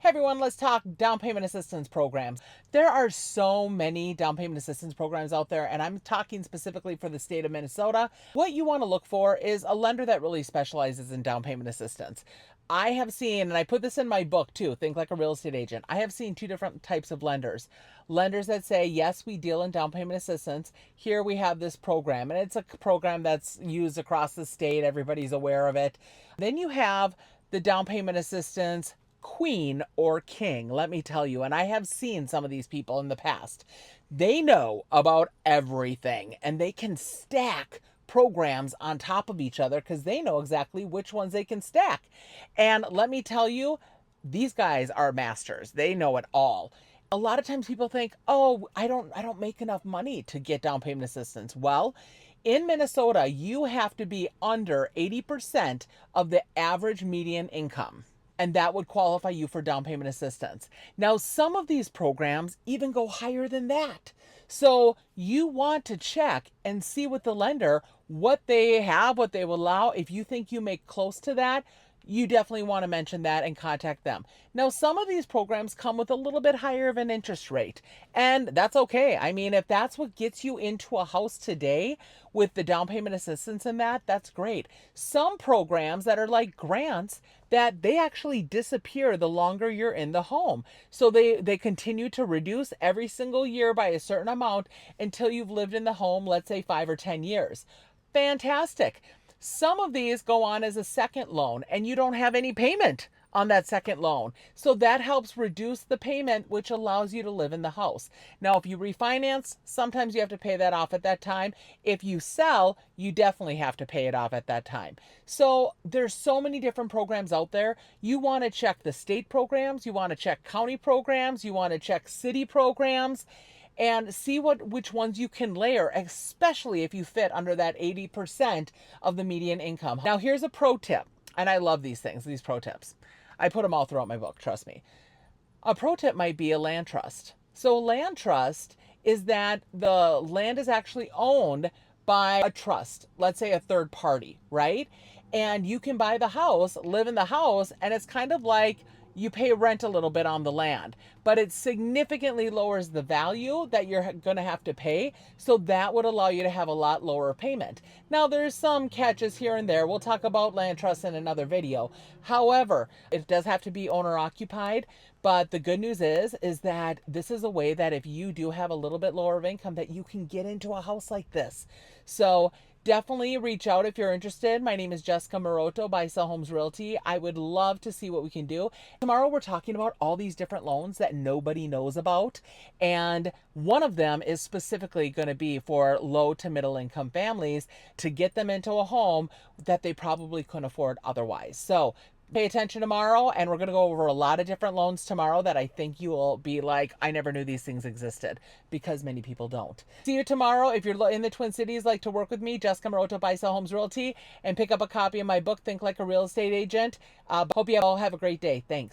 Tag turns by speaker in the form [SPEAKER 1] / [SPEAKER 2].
[SPEAKER 1] Hey everyone, let's talk down payment assistance programs. There are so many down payment assistance programs out there, and I'm talking specifically for the state of Minnesota. What you want to look for is a lender that really specializes in down payment assistance. I have seen, and I put this in my book too, Think Like a Real Estate Agent. I have seen two different types of lenders. Lenders that say, yes, we deal in down payment assistance. Here we have this program, and it's a program that's used across the state. Everybody's aware of it. Then you have the down payment assistance queen or king, let me tell you, and I have seen some of these people in the past. They know about everything and they can stack programs on top of each other because they know exactly which ones they can stack. And let me tell you, these guys are masters. They know it all. A lot of times people think, "Oh, I don't make enough money to get down payment assistance." Well, in Minnesota, you have to be under 80% of the average median income, and that would qualify you for down payment assistance. Now, some of these programs even go higher than that. So you want to check and see with the lender what they have, what they will allow. If you think you make close to that, you definitely want to mention that and contact them. Now, some of these programs come with a little bit higher of an interest rate, and that's okay. I mean, if that's what gets you into a house today with the down payment assistance and that's great. Some programs that are like grants, that they actually disappear the longer you're in the home. So they continue to reduce every single year by a certain amount until you've lived in the home, let's say 5 or 10 years. Fantastic. Some of these go on as a second loan and you don't have any payment on that second loan. So that helps reduce the payment, which allows you to live in the house. Now, if you refinance, sometimes you have to pay that off at that time. If you sell, you definitely have to pay it off at that time. So there's so many different programs out there. You want to check the state programs, you want to check county programs, you want to check city programs, and see which ones you can layer, especially if you fit under that 80% of the median income. Now, here's a pro tip, and I love these things, these pro tips. I put them all throughout my book, trust me. A pro tip might be a land trust. So a land trust is that the land is actually owned by a trust, let's say a third party, right? And you can buy the house, live in the house, and it's kind of like you pay rent a little bit on the land, but it significantly lowers the value that you're going to have to pay. So that would allow you to have a lot lower payment. Now, there's some catches here and there. We'll talk about land trusts in another video. However, it does have to be owner occupied. But the good news is that this is a way that if you do have a little bit lower of income, that you can get into a house like this. So definitely reach out if you're interested. My name is Jessica Maroto by Sell Homes Realty. I would love to see what we can do. Tomorrow we're talking about all these different loans that nobody knows about. And one of them is specifically going to be for low to middle income families to get them into a home that they probably couldn't afford otherwise. So pay attention tomorrow, and we're going to go over a lot of different loans tomorrow that I think you will be like, I never knew these things existed, because many people don't. See you tomorrow. If you're in the Twin Cities, like to work with me, Jessica Maroto by Sell Homes Realty, and pick up a copy of my book, Think Like a Real Estate Agent. Hope you all have a great day. Thanks.